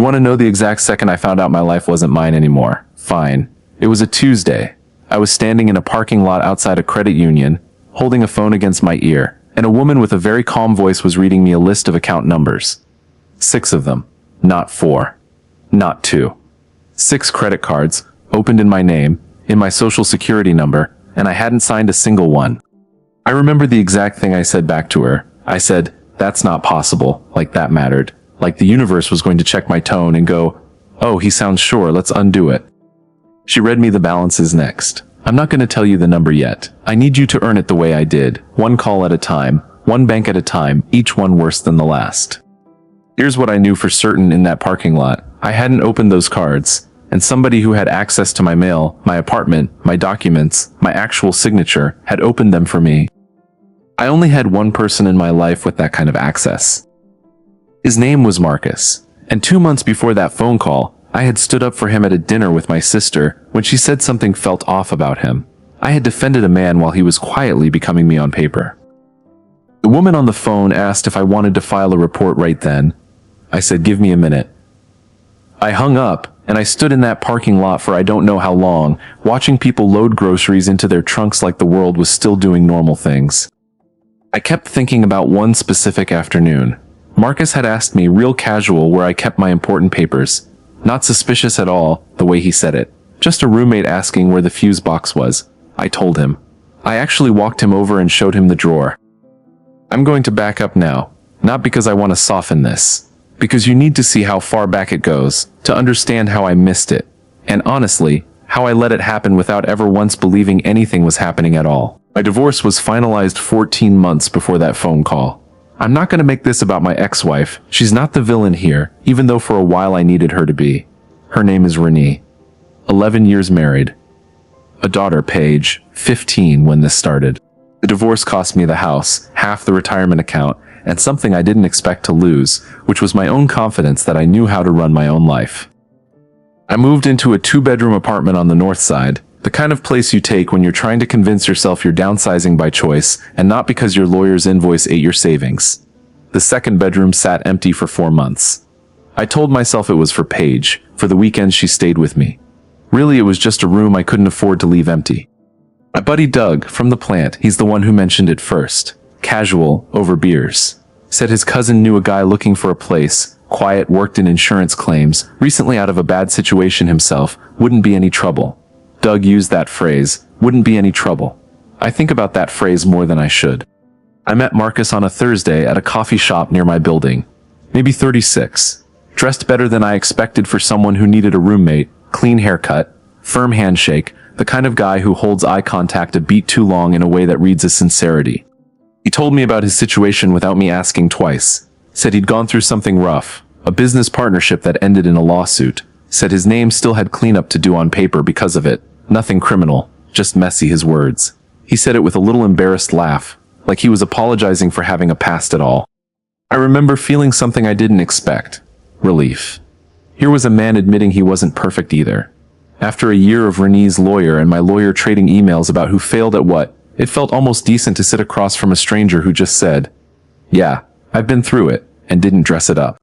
want to know the exact second I found out my life wasn't mine anymore? Fine. It was a Tuesday. I was standing in a parking lot outside a credit union, holding a phone against my ear, and a woman with a very calm voice was reading me a list of account numbers. 6 of them. Not 4. Not 2. 6 credit cards, opened in my name, in my social security number, and I hadn't signed a single one. I remember the exact thing I said back to her. I said, "That's not possible," like that mattered. Like the universe was going to check my tone and go, "Oh, he sounds sure, let's undo it." She read me the balances next. "I'm not going to tell you the number yet. I need you to earn it the way I did. One call at a time, one bank at a time, each one worse than the last." Here's what I knew for certain in that parking lot. I hadn't opened those cards, and somebody who had access to my mail, my apartment, my documents, my actual signature, had opened them for me. I only had one person in my life with that kind of access. His name was Marcus, and 2 months before that phone call, I had stood up for him at a dinner with my sister when she said something felt off about him. I had defended a man while he was quietly becoming me on paper. The woman on the phone asked if I wanted to file a report right then. I said, "Give me a minute." I hung up, and I stood in that parking lot for I don't know how long, watching people load groceries into their trunks like the world was still doing normal things. I kept thinking about one specific afternoon. Marcus had asked me real casual where I kept my important papers. Not suspicious at all, the way he said it. Just a roommate asking where the fuse box was. I told him. I actually walked him over and showed him the drawer. I'm going to back up now, not because I want to soften this, because you need to see how far back it goes, to understand how I missed it, and honestly, how I let it happen without ever once believing anything was happening at all. My divorce was finalized 14 months before that phone call. I'm not going to make this about my ex-wife. She's not the villain here, even though for a while I needed her to be. Her name is Renee. 11 years married. A daughter, Paige, 15 when this started. The divorce cost me the house, half the retirement account, and something I didn't expect to lose, which was my own confidence that I knew how to run my own life. I moved into a 2-bedroom apartment on the north side, the kind of place you take when you're trying to convince yourself you're downsizing by choice and not because your lawyer's invoice ate your savings. The 2nd bedroom sat empty for 4 months. I told myself it was for Paige, for the weekends she stayed with me. Really, it was just a room I couldn't afford to leave empty. My buddy Doug, from the plant, he's the one who mentioned it first. Casual, over beers. Said his cousin knew a guy looking for a place, quiet, worked in insurance claims, recently out of a bad situation himself, wouldn't be any trouble. Doug used that phrase, wouldn't be any trouble. I think about that phrase more than I should. I met Marcus on a Thursday at a coffee shop near my building. Maybe 36. Dressed better than I expected for someone who needed a roommate, clean haircut, firm handshake, the kind of guy who holds eye contact a beat too long in a way that reads as sincerity. He told me about his situation without me asking twice. Said he'd gone through something rough, a business partnership that ended in a lawsuit. Said his name still had cleanup to do on paper because of it. Nothing criminal, just messy, his words. He said it with a little embarrassed laugh, like he was apologizing for having a past at all. I remember feeling something I didn't expect. Relief. Here was a man admitting he wasn't perfect either. After a year of Renee's lawyer and my lawyer trading emails about who failed at what, it felt almost decent to sit across from a stranger who just said, "Yeah, I've been through it," and didn't dress it up.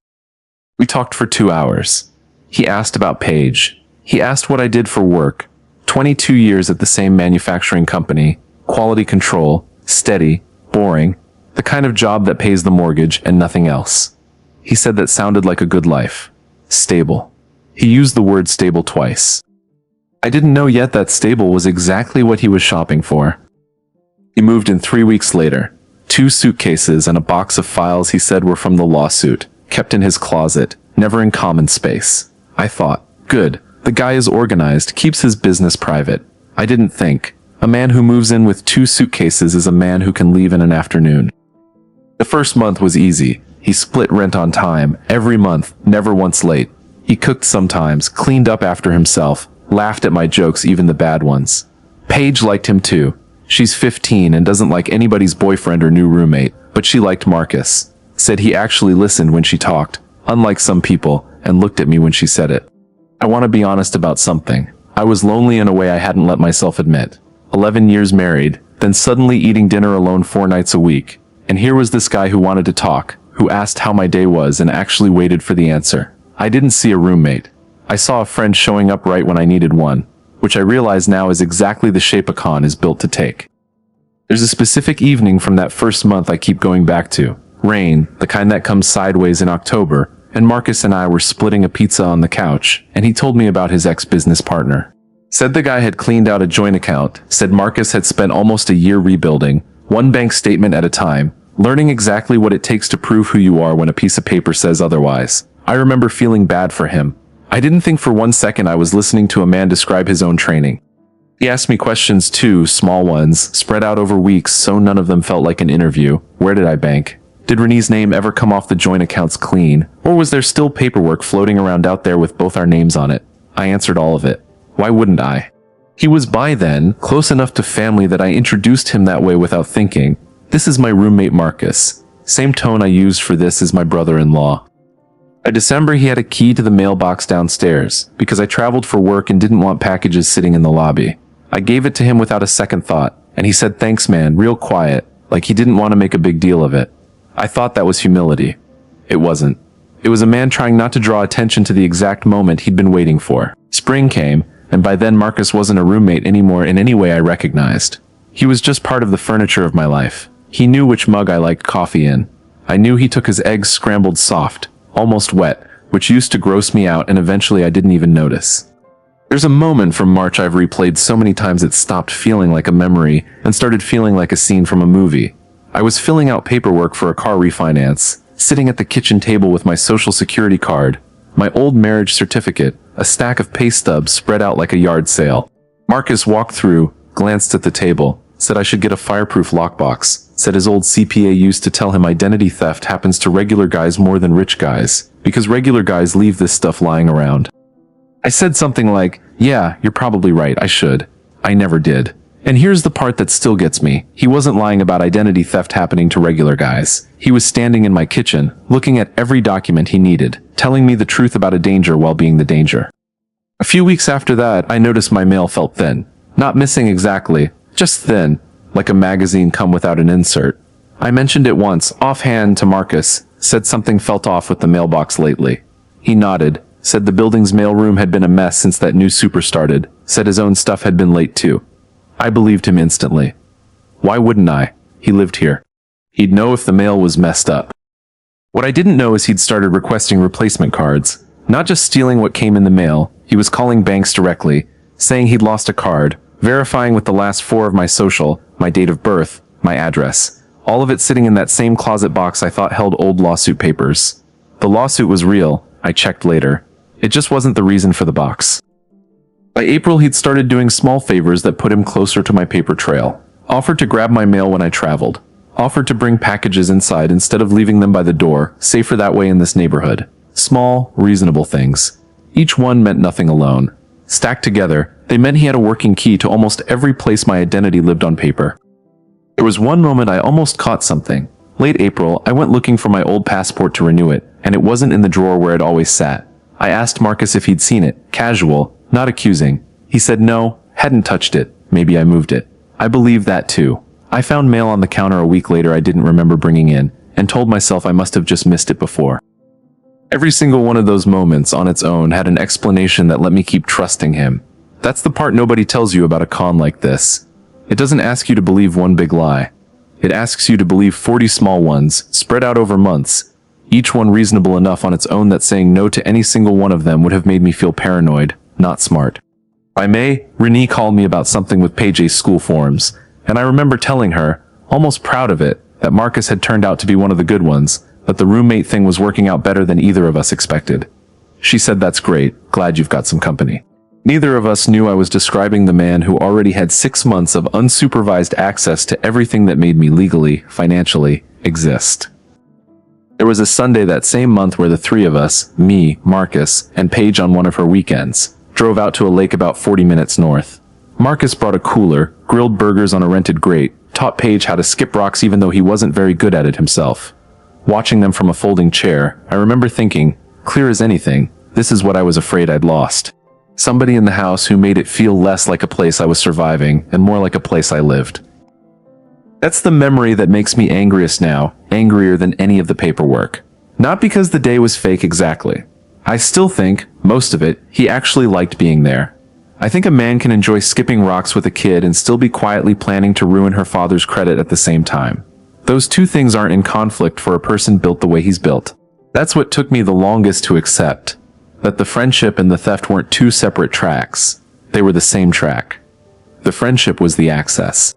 We talked for 2 hours. He asked about Paige. He asked what I did for work. 22 years at the same manufacturing company, quality control, steady, boring, the kind of job that pays the mortgage and nothing else. He said that sounded like a good life. Stable. He used the word stable twice. I didn't know yet that stable was exactly what he was shopping for. He moved in 3 weeks later. 2 suitcases and a box of files he said were from the lawsuit, kept in his closet, never in common space. I thought, good. The guy is organized, keeps his business private. I didn't think. A man who moves in with 2 suitcases is a man who can leave in an afternoon. The first month was easy. He split rent on time, every month, never once late. He cooked sometimes, cleaned up after himself, laughed at my jokes, even the bad ones. Paige liked him too. She's 15 and doesn't like anybody's boyfriend or new roommate, but she liked Marcus. Said he actually listened when she talked, unlike some people, and looked at me when she said it. I want to be honest about something. I was lonely in a way I hadn't let myself admit. 11 years married, then suddenly eating dinner alone 4 nights a week. And here was this guy who wanted to talk, who asked how my day was and actually waited for the answer. I didn't see a roommate. I saw a friend showing up right when I needed one, which I realize now is exactly the shape a con is built to take. There's a specific evening from that first month I keep going back to. Rain, the kind that comes sideways in October, and Marcus and I were splitting a pizza on the couch, and he told me about his ex-business partner. Said the guy had cleaned out a joint account, said Marcus had spent almost a year rebuilding, one bank statement at a time, learning exactly what it takes to prove who you are when a piece of paper says otherwise. I remember feeling bad for him. I didn't think for 1 second I was listening to a man describe his own training. He asked me questions too, small ones, spread out over weeks so none of them felt like an interview. Where did I bank? Did Renee's name ever come off the joint accounts clean? Or was there still paperwork floating around out there with both our names on it? I answered all of it. Why wouldn't I? He was by then close enough to family that I introduced him that way without thinking. This is my roommate Marcus. Same tone I used for this as my brother-in-law. By December, he had a key to the mailbox downstairs because I traveled for work and didn't want packages sitting in the lobby. I gave it to him without a second thought, and he said thanks man, real quiet, like he didn't want to make a big deal of it. I thought that was humility. It wasn't. It was a man trying not to draw attention to the exact moment he'd been waiting for. Spring came, and by then Marcus wasn't a roommate anymore in any way I recognized. He was just part of the furniture of my life. He knew which mug I liked coffee in. I knew he took his eggs scrambled soft, almost wet, which used to gross me out and eventually I didn't even notice. There's a moment from March I've replayed so many times it stopped feeling like a memory and started feeling like a scene from a movie. I was filling out paperwork for a car refinance, sitting at the kitchen table with my social security card, my old marriage certificate, a stack of pay stubs spread out like a yard sale. Marcus walked through, glanced at the table, said I should get a fireproof lockbox, said his old CPA used to tell him identity theft happens to regular guys more than rich guys, because regular guys leave this stuff lying around. I said something like, yeah, you're probably right, I should. I never did. And here's the part that still gets me. He wasn't lying about identity theft happening to regular guys. He was standing in my kitchen, looking at every document he needed, telling me the truth about a danger while being the danger. A few weeks after that, I noticed my mail felt thin. Not missing exactly, just thin, like a magazine come without an insert. I mentioned it once, offhand, to Marcus, said something felt off with the mailbox lately. He nodded, said the building's mailroom had been a mess since that new super started, said his own stuff had been late too. I believed him instantly. Why wouldn't I? He lived here. He'd know if the mail was messed up. What I didn't know is he'd started requesting replacement cards. Not just stealing what came in the mail, he was calling banks directly, saying he'd lost a card, verifying with the last 4 of my social, my date of birth, my address. All of it sitting in that same closet box I thought held old lawsuit papers. The lawsuit was real, I checked later. It just wasn't the reason for the box. By April, he'd started doing small favors that put him closer to my paper trail. Offered to grab my mail when I traveled. Offered to bring packages inside instead of leaving them by the door, safer that way in this neighborhood. Small, reasonable things. Each one meant nothing alone. Stacked together, they meant he had a working key to almost every place my identity lived on paper. There was one moment I almost caught something. Late April, I went looking for my old passport to renew it, and it wasn't in the drawer where it always sat. I asked Marcus if he'd seen it, casual, not accusing. He said no, hadn't touched it, maybe I moved it. I believed that too. I found mail on the counter a week later I didn't remember bringing in, and told myself I must have just missed it before. Every single one of those moments on its own had an explanation that let me keep trusting him. That's the part nobody tells you about a con like this. It doesn't ask you to believe one big lie. It asks you to believe 40 small ones, spread out over months, each one reasonable enough on its own that saying no to any single one of them would have made me feel paranoid, not smart. By May, Renee called me about something with Paige's school forms, and I remember telling her, almost proud of it, that Marcus had turned out to be one of the good ones, that the roommate thing was working out better than either of us expected. She said, "That's great, glad you've got some company." Neither of us knew I was describing the man who already had 6 months of unsupervised access to everything that made me legally, financially, exist. There was a Sunday that same month where the 3 of us, me, Marcus, and Paige on one of her weekends, drove out to a lake about 40 minutes north. Marcus brought a cooler, grilled burgers on a rented grate, taught Paige how to skip rocks even though he wasn't very good at it himself. Watching them from a folding chair, I remember thinking, clear as anything, this is what I was afraid I'd lost. Somebody in the house who made it feel less like a place I was surviving and more like a place I lived. That's the memory that makes me angriest now, angrier than any of the paperwork. Not because the day was fake exactly, I still think, most of it, he actually liked being there. I think a man can enjoy skipping rocks with a kid and still be quietly planning to ruin her father's credit at the same time. Those two things aren't in conflict for a person built the way he's built. That's what took me the longest to accept. That the friendship and the theft weren't two separate tracks. They were the same track. The friendship was the access.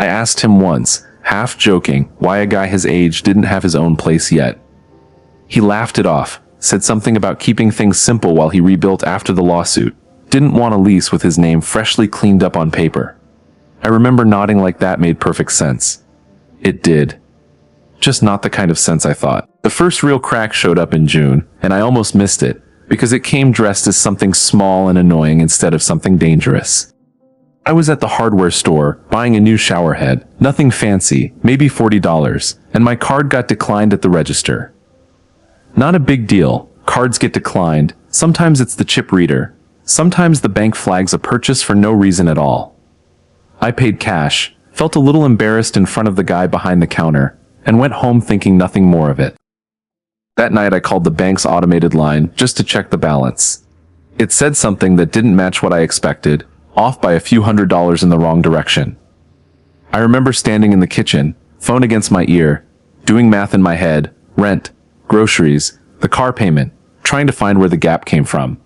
I asked him once, half joking, why a guy his age didn't have his own place yet. He laughed it off, said something about keeping things simple while he rebuilt after the lawsuit. Didn't want a lease with his name freshly cleaned up on paper. I remember nodding like that made perfect sense. It did. Just not the kind of sense I thought. The first real crack showed up in June, and I almost missed it, because it came dressed as something small and annoying instead of something dangerous. I was at the hardware store, buying a new shower head, nothing fancy, maybe $40, and my card got declined at the register. Not a big deal, cards get declined, sometimes it's the chip reader, sometimes the bank flags a purchase for no reason at all. I paid cash, felt a little embarrassed in front of the guy behind the counter, and went home thinking nothing more of it. That night I called the bank's automated line just to check the balance. It said something that didn't match what I expected, off by a few $100s in the wrong direction. I remember standing in the kitchen, phone against my ear, doing math in my head, rent, groceries, the car payment, trying to find where the gap came from.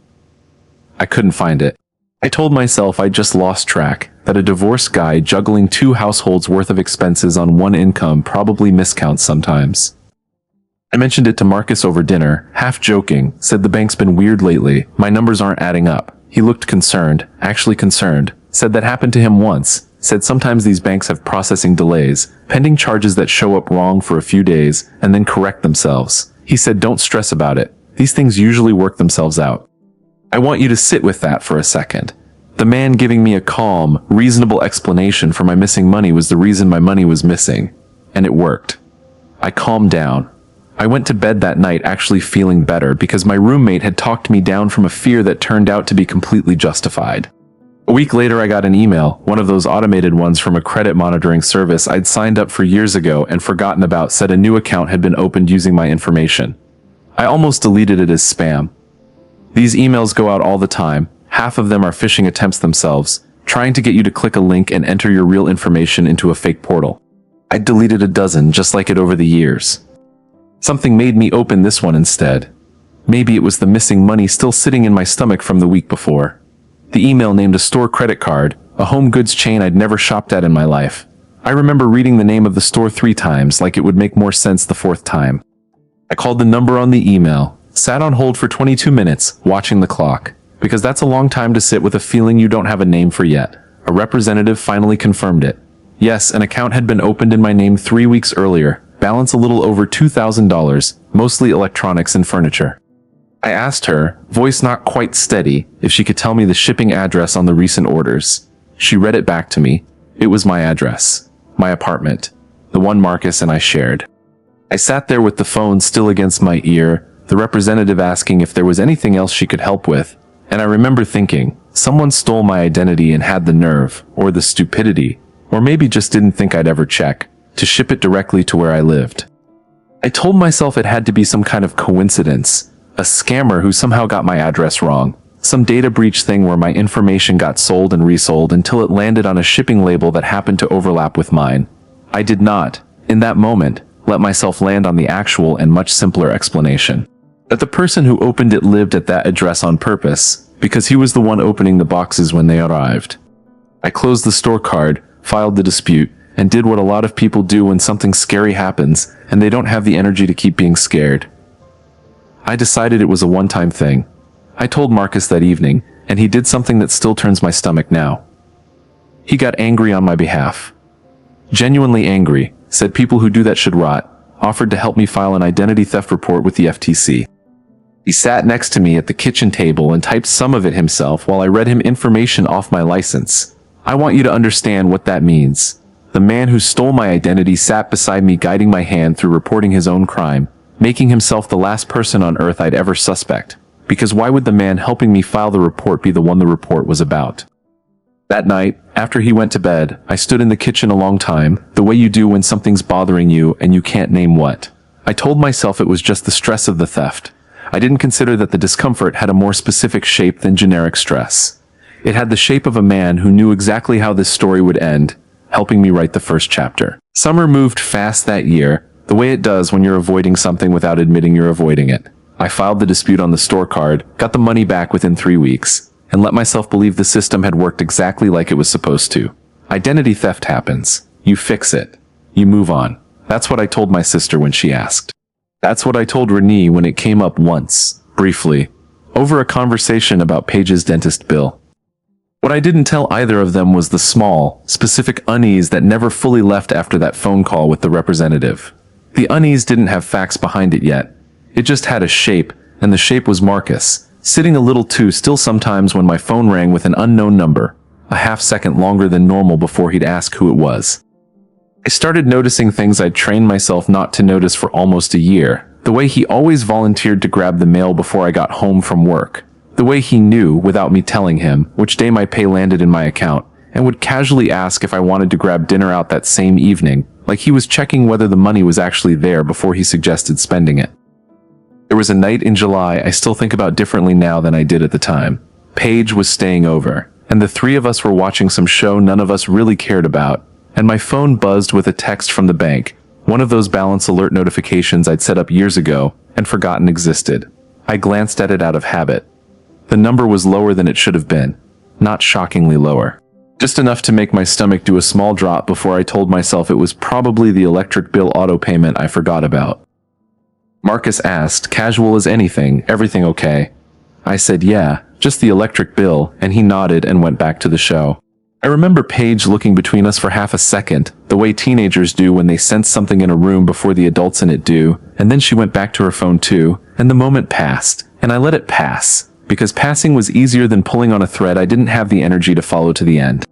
I couldn't find it. I told myself I just lost track, that a divorced guy juggling two households worth of expenses on one income probably miscounts sometimes. I mentioned it to Marcus over dinner, half joking, said the bank's been weird lately, my numbers aren't adding up. He looked concerned, actually concerned, said that happened to him once, said sometimes these banks have processing delays, pending charges that show up wrong for a few days, and then correct themselves. He said don't stress about it, these things usually work themselves out. I want you to sit with that for a second. The man giving me a calm, reasonable explanation for my missing money was the reason my money was missing. And it worked. I calmed down. I went to bed that night actually feeling better because my roommate had talked me down from a fear that turned out to be completely justified. A week later I got an email, one of those automated ones from a credit monitoring service I'd signed up for years ago and forgotten about, said a new account had been opened using my information. I almost deleted it as spam. These emails go out all the time, half of them are phishing attempts themselves, trying to get you to click a link and enter your real information into a fake portal. I deleted a dozen just like it over the years. Something made me open this one instead. Maybe it was the missing money still sitting in my stomach from the week before. The email named a store credit card, a home goods chain I'd never shopped at in my life. I remember reading the name of the store 3 times like it would make more sense the 4th time. I called the number on the email, sat on hold for 22 minutes, watching the clock, because that's a long time to sit with a feeling you don't have a name for yet. A representative finally confirmed it. Yes, an account had been opened in my name 3 weeks earlier, balance a little over $2,000, mostly electronics and furniture. I asked her, voice not quite steady, if she could tell me the shipping address on the recent orders. She read it back to me. It was my address. My apartment. The one Marcus and I shared. I sat there with the phone still against my ear, the representative asking if there was anything else she could help with, and I remember thinking, someone stole my identity and had the nerve, or the stupidity, or maybe just didn't think I'd ever check, to ship it directly to where I lived. I told myself it had to be some kind of coincidence, a scammer who somehow got my address wrong, some data breach thing where my information got sold and resold until it landed on a shipping label that happened to overlap with mine. I did not, in that moment, let myself land on the actual and much simpler explanation. That the person who opened it lived at that address on purpose, because he was the one opening the boxes when they arrived. I closed the store card, filed the dispute, and did what a lot of people do when something scary happens and they don't have the energy to keep being scared. I decided it was a one-time thing. I told Marcus that evening, and he did something that still turns my stomach now. He got angry on my behalf. Genuinely angry, said people who do that should rot, offered to help me file an identity theft report with the FTC. He sat next to me at the kitchen table and typed some of it himself while I read him information off my license. I want you to understand what that means. The man who stole my identity sat beside me guiding my hand through reporting his own crime, making himself the last person on earth I'd ever suspect. Because why would the man helping me file the report be the one the report was about? That night, after he went to bed, I stood in the kitchen a long time, the way you do when something's bothering you and you can't name what. I told myself it was just the stress of the theft. I didn't consider that the discomfort had a more specific shape than generic stress. It had the shape of a man who knew exactly how this story would end, helping me write the first chapter. Summer moved fast that year, the way it does when you're avoiding something without admitting you're avoiding it. I filed the dispute on the store card, got the money back within 3 weeks, and let myself believe the system had worked exactly like it was supposed to. Identity theft happens. You fix it. You move on. That's what I told my sister when she asked. That's what I told Renee when it came up once, briefly, over a conversation about Paige's dentist bill. What I didn't tell either of them was the small, specific unease that never fully left after that phone call with the representative. The unease didn't have facts behind it yet. It just had a shape, and the shape was Marcus, sitting a little too still sometimes when my phone rang with an unknown number, a half-second longer than normal before he'd ask who it was. I started noticing things I'd trained myself not to notice for almost a year. The way he always volunteered to grab the mail before I got home from work. The way he knew, without me telling him, which day my pay landed in my account, and would casually ask if I wanted to grab dinner out that same evening, like he was checking whether the money was actually there before he suggested spending it. There was a night in July I still think about differently now than I did at the time. Paige was staying over, and the three of us were watching some show none of us really cared about, and my phone buzzed with a text from the bank, one of those balance alert notifications I'd set up years ago and forgotten existed. I glanced at it out of habit. The number was lower than it should have been, not shockingly lower. Just enough to make my stomach do a small drop before I told myself it was probably the electric bill auto payment I forgot about. Marcus asked, casual as anything, everything okay? I said yeah, just the electric bill, and he nodded and went back to the show. I remember Paige looking between us for half a second, the way teenagers do when they sense something in a room before the adults in it do, and then she went back to her phone too, and the moment passed, and I let it pass, because passing was easier than pulling on a thread I didn't have the energy to follow to the end.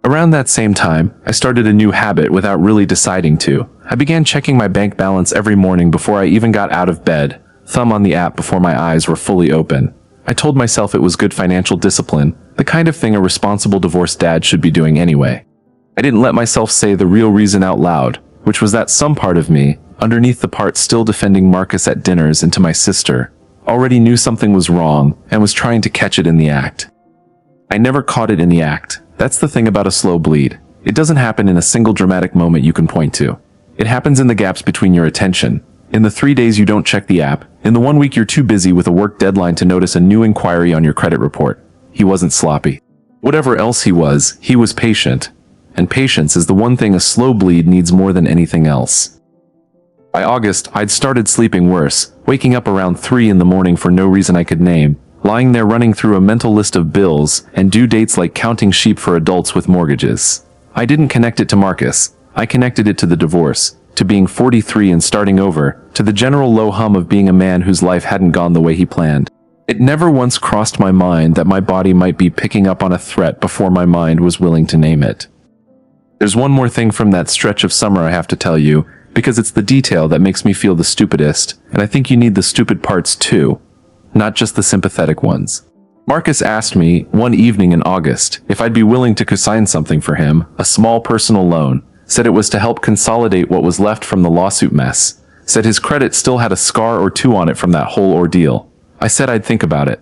Around that same time, I started a new habit without really deciding to. I began checking my bank balance every morning before I even got out of bed, thumb on the app before my eyes were fully open. I told myself it was good financial discipline, the kind of thing a responsible divorced dad should be doing anyway. I didn't let myself say the real reason out loud, which was that some part of me, underneath the part still defending Marcus at dinners and to my sister, already knew something was wrong and was trying to catch it in the act. I never caught it in the act. That's the thing about a slow bleed. It doesn't happen in a single dramatic moment you can point to. It happens in the gaps between your attention. In the 3 days you don't check the app, in the 1 week you're too busy with a work deadline to notice a new inquiry on your credit report. He wasn't sloppy. Whatever else he was patient. And patience is the one thing a slow bleed needs more than anything else. By August, I'd started sleeping worse, waking up around 3 in the morning for no reason I could name, lying there running through a mental list of bills and due dates like counting sheep for adults with mortgages. I didn't connect it to Marcus. I connected it to the divorce, to being 43 and starting over, to the general low hum of being a man whose life hadn't gone the way he planned. It never once crossed my mind that my body might be picking up on a threat before my mind was willing to name it. There's one more thing from that stretch of summer I have to tell you, because it's the detail that makes me feel the stupidest, and I think you need the stupid parts too, not just the sympathetic ones. Marcus asked me, one evening in August, if I'd be willing to co-sign something for him, a small personal loan, said it was to help consolidate what was left from the lawsuit mess, said his credit still had a scar or two on it from that whole ordeal. I said I'd think about it.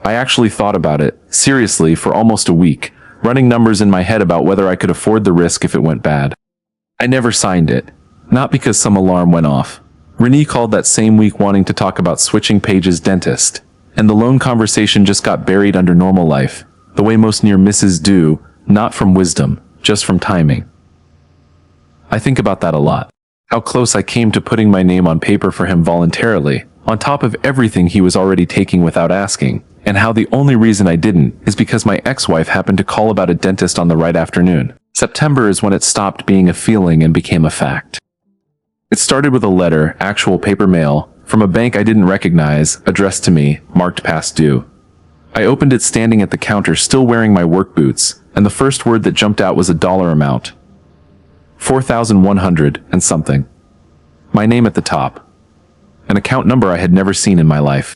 I actually thought about it, seriously, for almost a week, running numbers in my head about whether I could afford the risk if it went bad. I never signed it. Not because some alarm went off. Renee called that same week wanting to talk about switching Paige's dentist, and the loan conversation just got buried under normal life, the way most near misses do, not from wisdom, just from timing. I think about that a lot. How close I came to putting my name on paper for him voluntarily, on top of everything he was already taking without asking, and how the only reason I didn't is because my ex-wife happened to call about a dentist on the right afternoon. September is when it stopped being a feeling and became a fact. It started with a letter, actual paper mail, from a bank I didn't recognize, addressed to me, marked past due. I opened it standing at the counter still wearing my work boots, and the first word that jumped out was a dollar amount. 4,100 and something. My name at the top. An account number I had never seen in my life.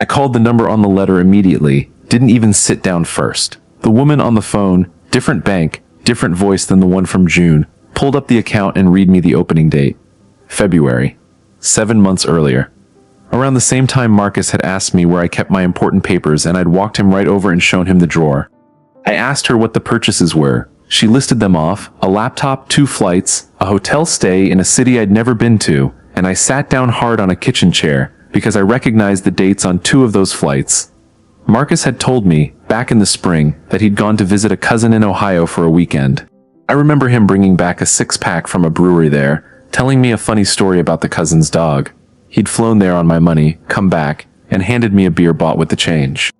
I called the number on the letter immediately, didn't even sit down first. The woman on the phone, different bank, different voice than the one from June, pulled up the account and read me the opening date. February. 7 months earlier. Around the same time, Marcus had asked me where I kept my important papers, and I'd walked him right over and shown him the drawer. I asked her what the purchases were. She listed them off: a laptop, 2 flights, a hotel stay in a city I'd never been to, and I sat down hard on a kitchen chair because I recognized the dates on 2 of those flights. Marcus had told me, back in the spring, that he'd gone to visit a cousin in Ohio for a weekend. I remember him bringing back a 6-pack from a brewery there, telling me a funny story about the cousin's dog. He'd flown there on my money, come back, and handed me a beer bought with the change.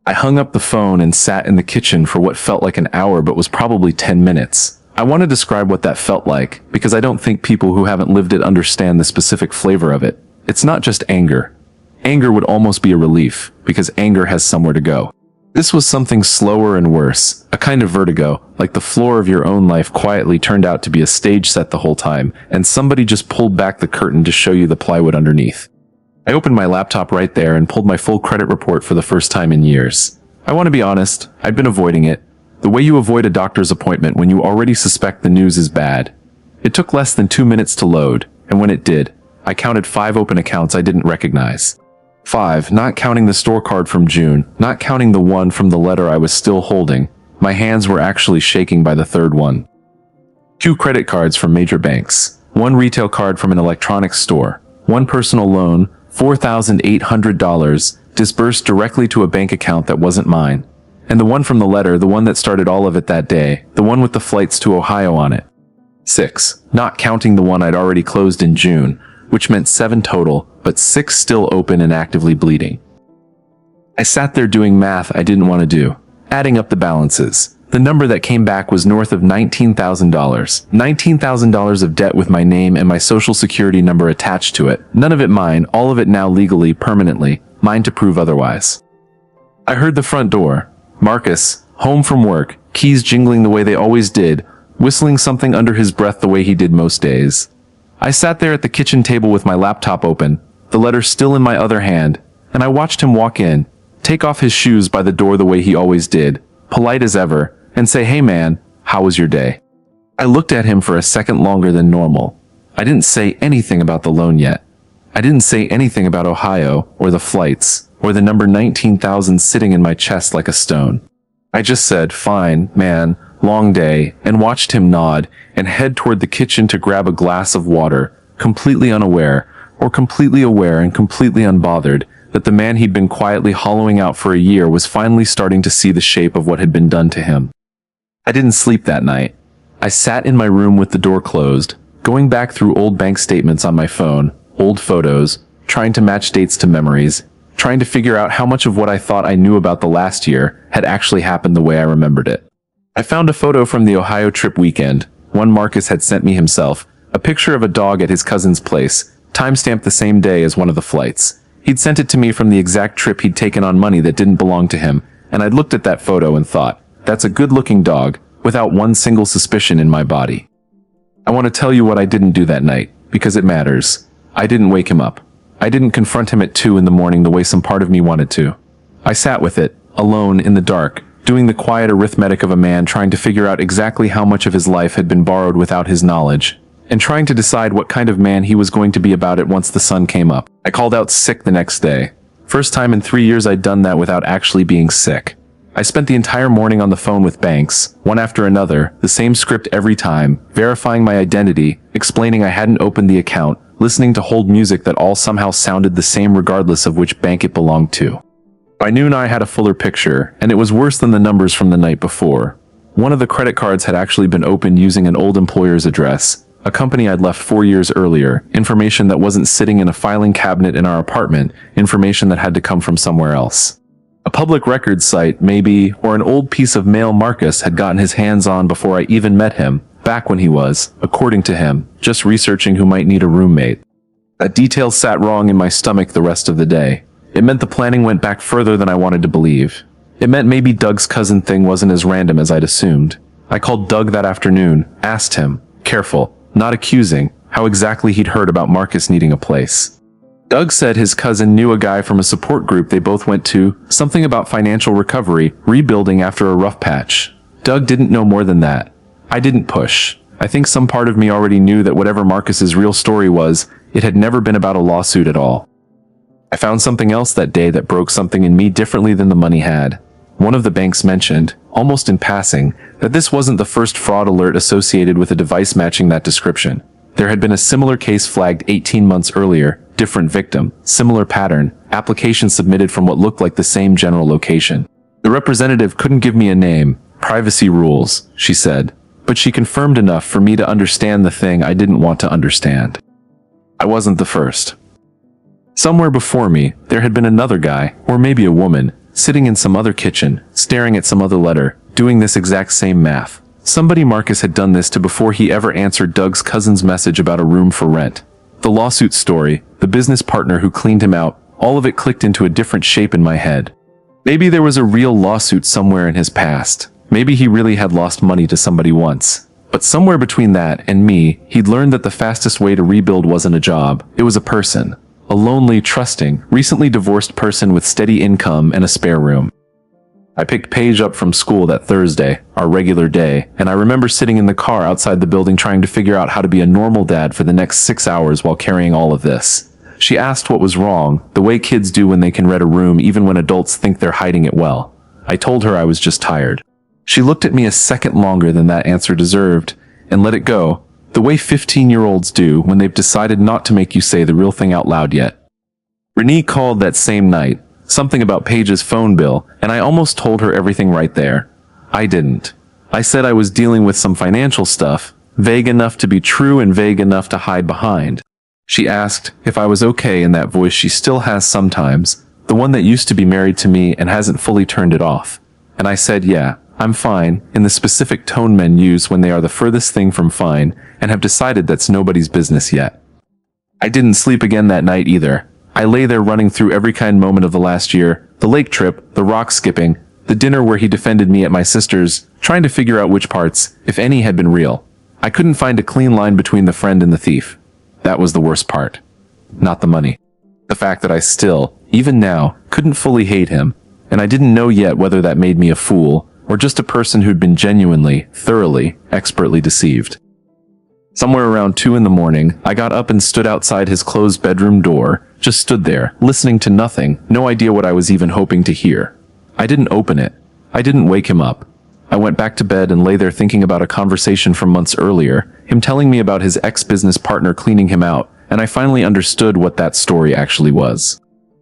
I hung up the phone and sat in the kitchen for what felt like an hour but was probably 10 minutes. I want to describe what that felt like, because I don't think people who haven't lived it understand the specific flavor of it. It's not just anger. Anger would almost be a relief, because anger has somewhere to go. This was something slower and worse, a kind of vertigo, like the floor of your own life quietly turned out to be a stage set the whole time, and somebody just pulled back the curtain to show you the plywood underneath. I opened my laptop right there and pulled my full credit report for the first time in years. I want to be honest, I'd been avoiding it. The way you avoid a doctor's appointment when you already suspect the news is bad. It took less than 2 minutes to load, and when it did, I counted 5 open accounts I didn't recognize. 5, not counting the store card from June, not counting the one from the letter I was still holding. My hands were actually shaking by the 3rd one. 2 credit cards from major banks, 1 retail card from an electronics store, 1 personal loan, $4,800, disbursed directly to a bank account that wasn't mine. And the one from the letter, the one that started all of it that day, the one with the flights to Ohio on it. 6, not counting the one I'd already closed in June, which meant 7 total, but 6 still open and actively bleeding. I sat there doing math I didn't want to do, adding up the balances. The number that came back was north of $19,000. $19,000 of debt with my name and my social security number attached to it. None of it mine, all of it now legally, permanently, mine to prove otherwise. I heard the front door. Marcus, home from work, keys jingling the way they always did, whistling something under his breath the way he did most days. I sat there at the kitchen table with my laptop open, the letter still in my other hand, and I watched him walk in, take off his shoes by the door the way he always did, polite as ever, and say, "Hey man, how was your day?" I looked at him for a second longer than normal. I didn't say anything about the loan yet. I didn't say anything about Ohio, or the flights, or the number 19,000 sitting in my chest like a stone. I just said, "Fine, man, long day," and watched him nod and head toward the kitchen to grab a glass of water, completely unaware, or completely aware and completely unbothered, that the man he'd been quietly hollowing out for a year was finally starting to see the shape of what had been done to him. I didn't sleep that night. I sat in my room with the door closed, going back through old bank statements on my phone, old photos, trying to match dates to memories, trying to figure out how much of what I thought I knew about the last year had actually happened the way I remembered it. I found a photo from the Ohio trip weekend, one Marcus had sent me himself, a picture of a dog at his cousin's place, timestamped the same day as one of the flights. He'd sent it to me from the exact trip he'd taken on money that didn't belong to him, and I'd looked at that photo and thought, that's a good-looking dog, without one single suspicion in my body. I want to tell you what I didn't do that night, because it matters. I didn't wake him up. I didn't confront him at 2 in the morning the way some part of me wanted to. I sat with it, alone, in the dark, doing the quiet arithmetic of a man trying to figure out exactly how much of his life had been borrowed without his knowledge, and trying to decide what kind of man he was going to be about it once the sun came up. I called out sick the next day. First time in 3 years I'd done that without actually being sick. I spent the entire morning on the phone with banks, one after another, the same script every time, verifying my identity, explaining I hadn't opened the account, listening to hold music that all somehow sounded the same regardless of which bank it belonged to. By noon I had a fuller picture, and it was worse than the numbers from the night before. One of the credit cards had actually been opened using an old employer's address, a company I'd left 4 years earlier, information that wasn't sitting in a filing cabinet in our apartment, information that had to come from somewhere else. A public records site, maybe, or an old piece of mail Marcus had gotten his hands on before I even met him, back when he was, according to him, just researching who might need a roommate. That detail sat wrong in my stomach the rest of the day. It meant the planning went back further than I wanted to believe. It meant maybe Doug's cousin thing wasn't as random as I'd assumed. I called Doug that afternoon, asked him, careful, not accusing, how exactly he'd heard about Marcus needing a place. Doug said his cousin knew a guy from a support group they both went to, something about financial recovery, rebuilding after a rough patch. Doug didn't know more than that. I didn't push. I think some part of me already knew that whatever Marcus's real story was, it had never been about a lawsuit at all. I found something else that day that broke something in me differently than the money had. One of the banks mentioned, almost in passing, that this wasn't the first fraud alert associated with a device matching that description. There had been a similar case flagged 18 months earlier, different victim, similar pattern, application submitted from what looked like the same general location. The representative couldn't give me a name, privacy rules, she said, but she confirmed enough for me to understand the thing I didn't want to understand. I wasn't the first. Somewhere before me, there had been another guy, or maybe a woman, sitting in some other kitchen, staring at some other letter, doing this exact same math. Somebody Marcus had done this to before he ever answered Doug's cousin's message about a room for rent. The lawsuit story, the business partner who cleaned him out, all of it clicked into a different shape in my head. Maybe there was a real lawsuit somewhere in his past. Maybe he really had lost money to somebody once. But somewhere between that and me, he'd learned that the fastest way to rebuild wasn't a job, it was a person. A lonely, trusting, recently divorced person with steady income and a spare room. I picked Paige up from school that Thursday, our regular day, and I remember sitting in the car outside the building trying to figure out how to be a normal dad for the next 6 hours while carrying all of this. She asked what was wrong, the way kids do when they can rent a room even when adults think they're hiding it well. I told her I was just tired. She looked at me a second longer than that answer deserved, and let it go, the way 15-year-olds do when they've decided not to make you say the real thing out loud yet. Renee called that same night, something about Paige's phone bill, and I almost told her everything right there. I didn't. I said I was dealing with some financial stuff, vague enough to be true and vague enough to hide behind. She asked if I was okay in that voice she still has sometimes, the one that used to be married to me and hasn't fully turned it off. And I said, yeah, I'm fine, in the specific tone men use when they are the furthest thing from fine, and have decided that's nobody's business yet. I didn't sleep again that night either. I lay there running through every kind moment of the last year, the lake trip, the rock skipping, the dinner where he defended me at my sister's, trying to figure out which parts, if any, had been real. I couldn't find a clean line between the friend and the thief. That was the worst part. Not the money. The fact that I still, even now, couldn't fully hate him, and I didn't know yet whether that made me a fool, or just a person who'd been genuinely, thoroughly, expertly deceived. Somewhere around 2 in the morning, I got up and stood outside his closed bedroom door, just stood there, listening to nothing, no idea what I was even hoping to hear. I didn't open it. I didn't wake him up. I went back to bed and lay there thinking about a conversation from months earlier, him telling me about his ex-business partner cleaning him out, and I finally understood what that story actually was.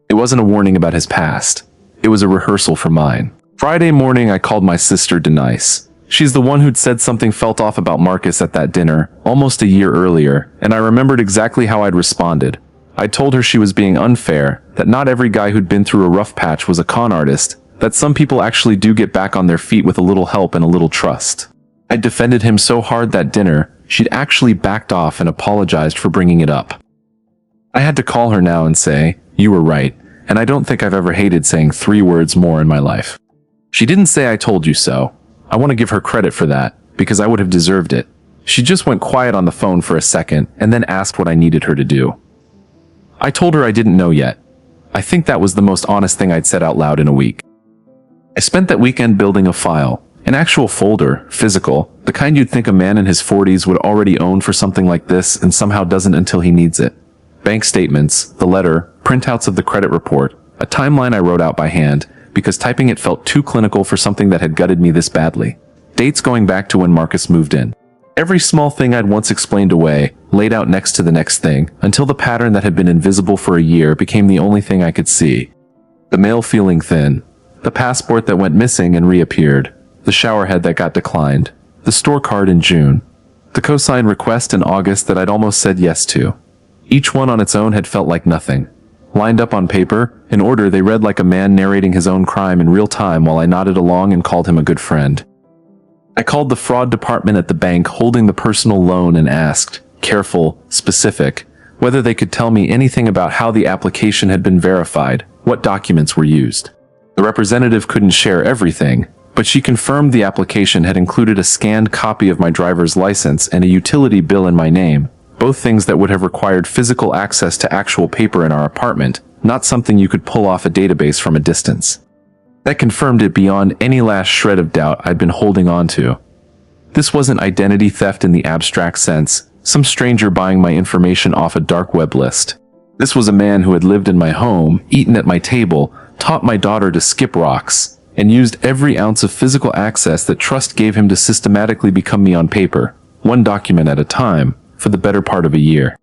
It wasn't a warning about his past. It was a rehearsal for mine. Friday morning, I called my sister Denise. She's the one who'd said something felt off about Marcus at that dinner, almost a year earlier, and I remembered exactly how I'd responded. I told her she was being unfair, that not every guy who'd been through a rough patch was a con artist, that some people actually do get back on their feet with a little help and a little trust. I'd defended him so hard that dinner, she'd actually backed off and apologized for bringing it up. I had to call her now and say, you were right, and I don't think I've ever hated saying 3 words more in my life. She didn't say I told you so. I want to give her credit for that, because I would have deserved it. She just went quiet on the phone for a second and then asked what I needed her to do. I told her I didn't know yet. I think that was the most honest thing I'd said out loud in a week. I spent that weekend building a file, an actual folder, physical, the kind you'd think a man in his 40s would already own for something like this and somehow doesn't until he needs it. Bank statements, the letter, printouts of the credit report, a timeline I wrote out by hand, because typing it felt too clinical for something that had gutted me this badly. Dates going back to when Marcus moved in. Every small thing I'd once explained away, laid out next to the next thing, until the pattern that had been invisible for a year became the only thing I could see. The mail feeling thin. The passport that went missing and reappeared. The showerhead that got declined. The store card in June. The cosign request in August that I'd almost said yes to. Each one on its own had felt like nothing. Lined up on paper, in order they read like a man narrating his own crime in real time while I nodded along and called him a good friend. I called the fraud department at the bank holding the personal loan and asked, careful, specific, whether they could tell me anything about how the application had been verified, what documents were used. The representative couldn't share everything, but she confirmed the application had included a scanned copy of my driver's license and a utility bill in my name, both things that would have required physical access to actual paper in our apartment, not something you could pull off a database from a distance. That confirmed it beyond any last shred of doubt I'd been holding on to. This wasn't identity theft in the abstract sense, some stranger buying my information off a dark web list. This was a man who had lived in my home, eaten at my table, taught my daughter to skip rocks, and used every ounce of physical access that trust gave him to systematically become me on paper, one document at a time, for the better part of a year.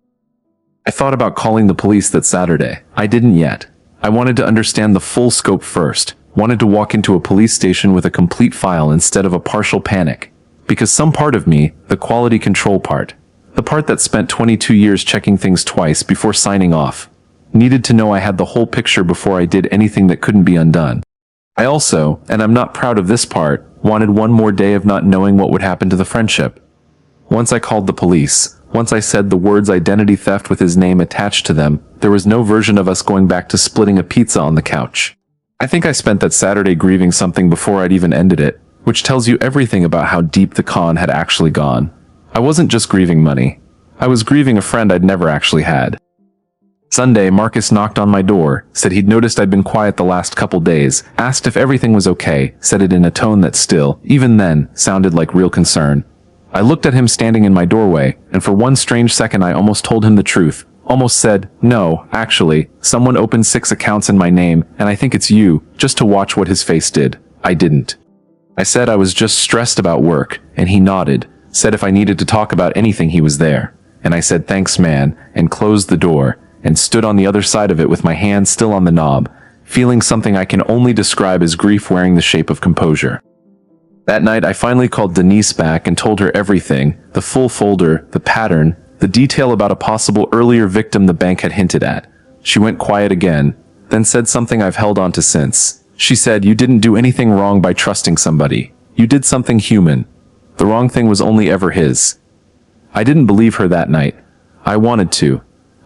I thought about calling the police that Saturday. I didn't yet. I wanted to understand the full scope first, wanted to walk into a police station with a complete file instead of a partial panic. Because some part of me, the quality control part, the part that spent 22 years checking things twice before signing off, needed to know I had the whole picture before I did anything that couldn't be undone. I also, and I'm not proud of this part, wanted one more day of not knowing what would happen to the friendship. Once I called the police, once I said the words identity theft with his name attached to them, there was no version of us going back to splitting a pizza on the couch. I think I spent that Saturday grieving something before I'd even ended it, which tells you everything about how deep the con had actually gone. I wasn't just grieving money. I was grieving a friend I'd never actually had. Sunday, Marcus knocked on my door, said he'd noticed I'd been quiet the last couple days, asked if everything was okay, said it in a tone that still, even then, sounded like real concern. I looked at him standing in my doorway, and for one strange second I almost told him the truth, almost said, "No, actually, someone opened 6 accounts in my name, and I think it's you," just to watch what his face did. I didn't. I said I was just stressed about work, and he nodded, said if I needed to talk about anything he was there. And I said thanks man, and closed the door, and stood on the other side of it with my hand still on the knob, feeling something I can only describe as grief wearing the shape of composure. That night I finally called Denise back and told her everything, the full folder, the pattern, the detail about a possible earlier victim the bank had hinted at. She went quiet again, then said something I've held on to since. She said, "You didn't do anything wrong by trusting somebody. You did something human. The wrong thing was only ever his." I didn't believe her that night. I wanted to.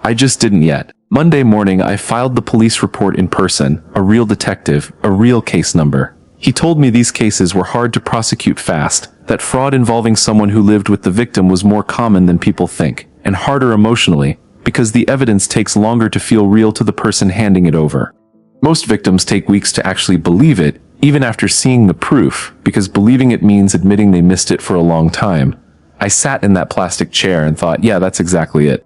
I just didn't yet. Monday morning I filed the police report in person, a real detective, a real case number. He told me these cases were hard to prosecute fast, that fraud involving someone who lived with the victim was more common than people think, and harder emotionally, because the evidence takes longer to feel real to the person handing it over. Most victims take weeks to actually believe it, even after seeing the proof, because believing it means admitting they missed it for a long time. I sat in that plastic chair and thought, yeah, that's exactly it.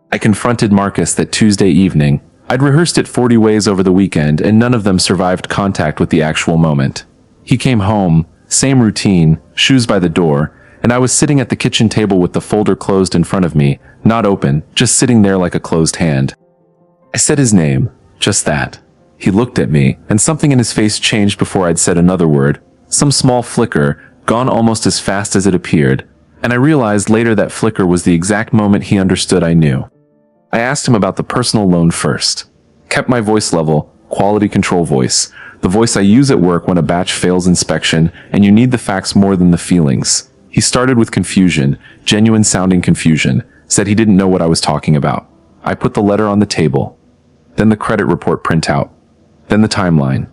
I confronted Marcus that Tuesday evening. I'd rehearsed it 40 ways over the weekend, and none of them survived contact with the actual moment. He came home, same routine, shoes by the door, and I was sitting at the kitchen table with the folder closed in front of me, not open, just sitting there like a closed hand. I said his name, just that. He looked at me, and something in his face changed before I'd said another word. Some small flicker, gone almost as fast as it appeared, and I realized later that flicker was the exact moment he understood I knew. I asked him about the personal loan first. Kept my voice level, quality control voice, the voice I use at work when a batch fails inspection and you need the facts more than the feelings. He started with confusion, genuine sounding confusion, said he didn't know what I was talking about. I put the letter on the table, then the credit report printout, then the timeline.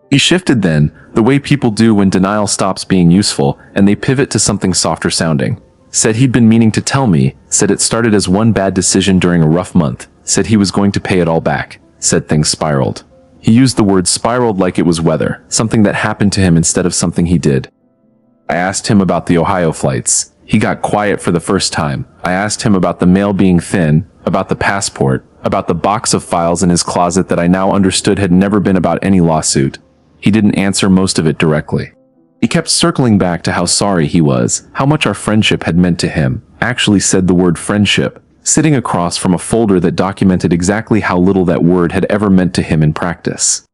He shifted then, the way people do when denial stops being useful and they pivot to something softer sounding. Said he'd been meaning to tell me, said it started as one bad decision during a rough month, said he was going to pay it all back, said things spiraled. He used the word spiraled like it was weather, something that happened to him instead of something he did. I asked him about the Ohio flights. He got quiet for the first time. I asked him about the mail being thin, about the passport, about the box of files in his closet that I now understood had never been about any lawsuit. He didn't answer most of it directly. He kept circling back to how sorry he was, how much our friendship had meant to him, actually said the word friendship, sitting across from a folder that documented exactly how little that word had ever meant to him in practice.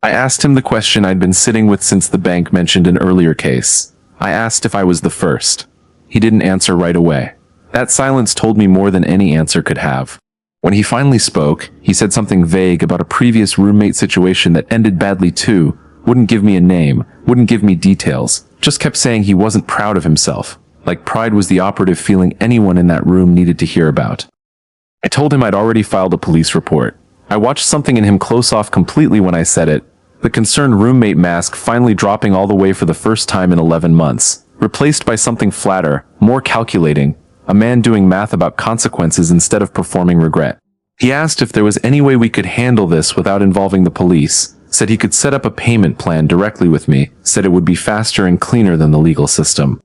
I asked him the question I'd been sitting with since the bank mentioned an earlier case. I asked if I was the first. He didn't answer right away. That silence told me more than any answer could have. When he finally spoke, he said something vague about a previous roommate situation that ended badly too, wouldn't give me a name, wouldn't give me details, just kept saying he wasn't proud of himself, like pride was the operative feeling anyone in that room needed to hear about. I told him I'd already filed a police report. I watched something in him close off completely when I said it, the concerned roommate mask finally dropping all the way for the first time in 11 months, replaced by something flatter, more calculating, a man doing math about consequences instead of performing regret. He asked if there was any way we could handle this without involving the police, said he could set up a payment plan directly with me, said it would be faster and cleaner than the legal system.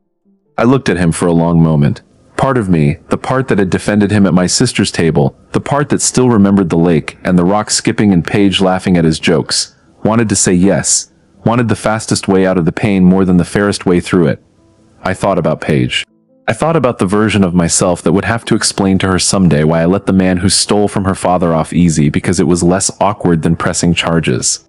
I looked at him for a long moment. Part of me, the part that had defended him at my sister's table, the part that still remembered the lake and the rock skipping and Paige laughing at his jokes, wanted to say yes, wanted the fastest way out of the pain more than the fairest way through it. I thought about Paige. I thought about the version of myself that would have to explain to her someday why I let the man who stole from her father off easy because it was less awkward than pressing charges.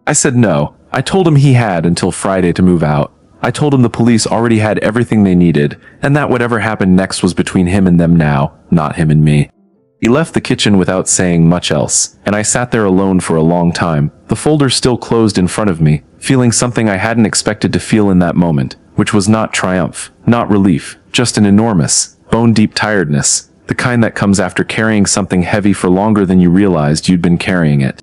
I said no. I told him he had until Friday to move out. I told him the police already had everything they needed, and that whatever happened next was between him and them now, not him and me. He left the kitchen without saying much else, and I sat there alone for a long time, the folder still closed in front of me, feeling something I hadn't expected to feel in that moment, which was not triumph, not relief, just an enormous, bone-deep tiredness, the kind that comes after carrying something heavy for longer than you realized you'd been carrying it.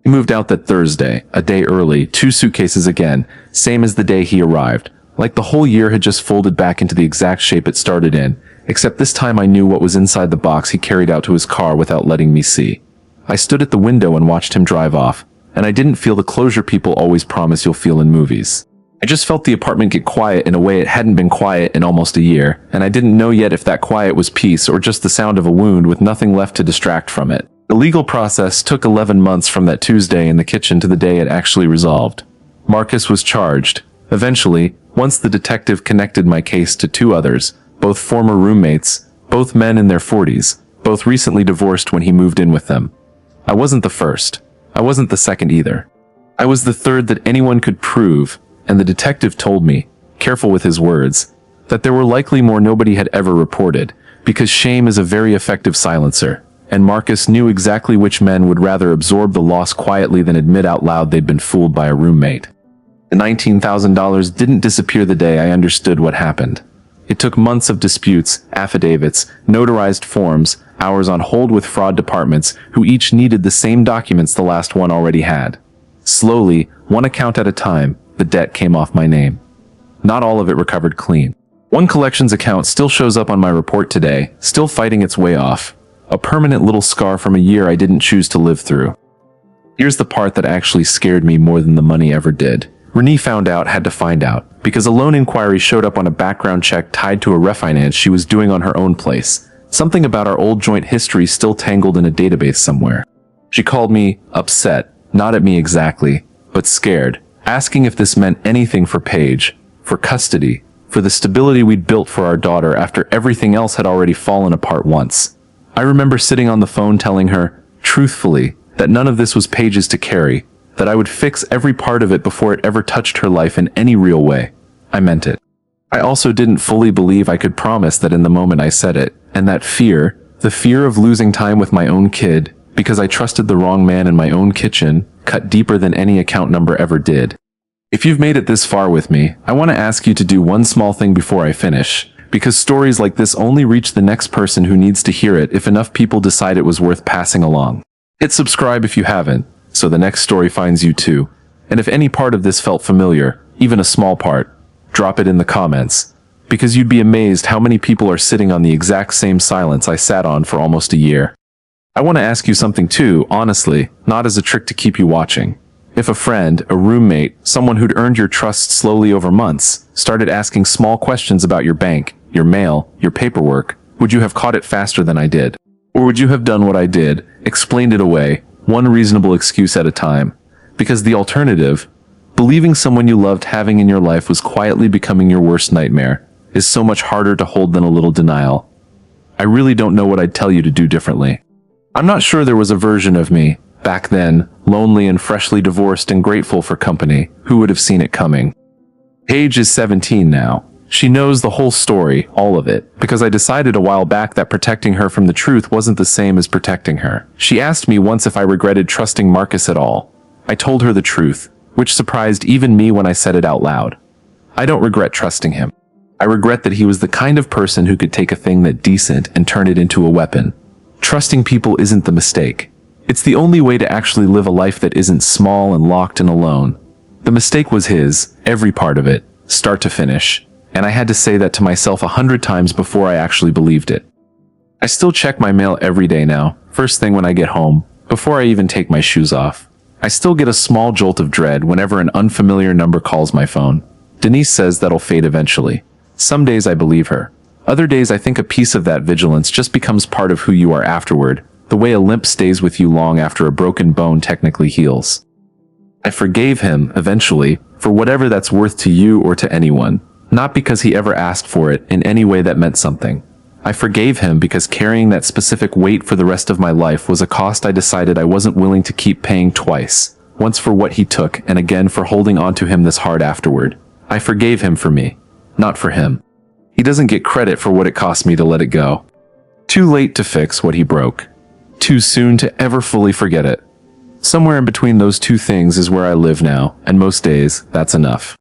He moved out that Thursday, a day early, 2 suitcases again, same as the day he arrived, like the whole year had just folded back into the exact shape it started in, except this time I knew what was inside the box he carried out to his car without letting me see. I stood at the window and watched him drive off, and I didn't feel the closure people always promise you'll feel in movies. I just felt the apartment get quiet in a way it hadn't been quiet in almost a year, and I didn't know yet if that quiet was peace or just the sound of a wound with nothing left to distract from it. The legal process took 11 months from that Tuesday in the kitchen to the day it actually resolved. Marcus was charged. Eventually, once the detective connected my case to 2 others, both former roommates, both men in their 40s, both recently divorced when he moved in with them. I wasn't the first. I wasn't the second either. I was the third that anyone could prove, and the detective told me, careful with his words, that there were likely more nobody had ever reported, because shame is a very effective silencer. And Marcus knew exactly which men would rather absorb the loss quietly than admit out loud they'd been fooled by a roommate. The $19,000 didn't disappear the day I understood what happened. It took months of disputes, affidavits, notarized forms, hours on hold with fraud departments who each needed the same documents the last one already had. Slowly, one account at a time, the debt came off my name. Not all of it recovered clean. One collections account still shows up on my report today, still fighting its way off. A permanent little scar from a year I didn't choose to live through. Here's the part that actually scared me more than the money ever did. Renee found out, had to find out, because a loan inquiry showed up on a background check tied to a refinance she was doing on her own place. Something about our old joint history still tangled in a database somewhere. She called me, upset, not at me exactly, but scared, asking if this meant anything for Paige, for custody, for the stability we'd built for our daughter after everything else had already fallen apart once. I remember sitting on the phone telling her, truthfully, that none of this was Paige's to carry, that I would fix every part of it before it ever touched her life in any real way. I meant it. I also didn't fully believe I could promise that in the moment I said it, and that fear, the fear of losing time with my own kid, because I trusted the wrong man in my own kitchen, cut deeper than any account number ever did. If you've made it this far with me, I want to ask you to do one small thing before I finish. Because stories like this only reach the next person who needs to hear it if enough people decide it was worth passing along. Hit subscribe if you haven't, so the next story finds you too. And if any part of this felt familiar, even a small part, drop it in the comments. Because you'd be amazed how many people are sitting on the exact same silence I sat on for almost a year. I want to ask you something too, honestly, not as a trick to keep you watching. If a friend, a roommate, someone who'd earned your trust slowly over months, started asking small questions about your bank, your mail, your paperwork, would you have caught it faster than I did? Or would you have done what I did, explained it away, one reasonable excuse at a time? Because the alternative, believing someone you loved having in your life was quietly becoming your worst nightmare, is so much harder to hold than a little denial. I really don't know what I'd tell you to do differently. I'm not sure there was a version of me, back then, lonely and freshly divorced and grateful for company, who would have seen it coming. Paige is 17 now. She knows the whole story, all of it, because I decided a while back that protecting her from the truth wasn't the same as protecting her. She asked me once if I regretted trusting Marcus at all. I told her the truth, which surprised even me when I said it out loud. I don't regret trusting him. I regret that he was the kind of person who could take a thing that decent and turn it into a weapon. Trusting people isn't the mistake. It's the only way to actually live a life that isn't small and locked and alone. The mistake was his, every part of it, start to finish. And I had to say that to myself 100 times before I actually believed it. I still check my mail every day now, first thing when I get home, before I even take my shoes off. I still get a small jolt of dread whenever an unfamiliar number calls my phone. Denise says that'll fade eventually. Some days I believe her. Other days I think a piece of that vigilance just becomes part of who you are afterward, the way a limp stays with you long after a broken bone technically heals. I forgave him, eventually, for whatever that's worth to you or to anyone, not because he ever asked for it in any way that meant something. I forgave him because carrying that specific weight for the rest of my life was a cost I decided I wasn't willing to keep paying twice, once for what he took and again for holding on to him this hard afterward. I forgave him for me, not for him. He doesn't get credit for what it cost me to let it go. Too late to fix what he broke. Too soon to ever fully forget it. Somewhere in between those two things is where I live now, and most days, that's enough.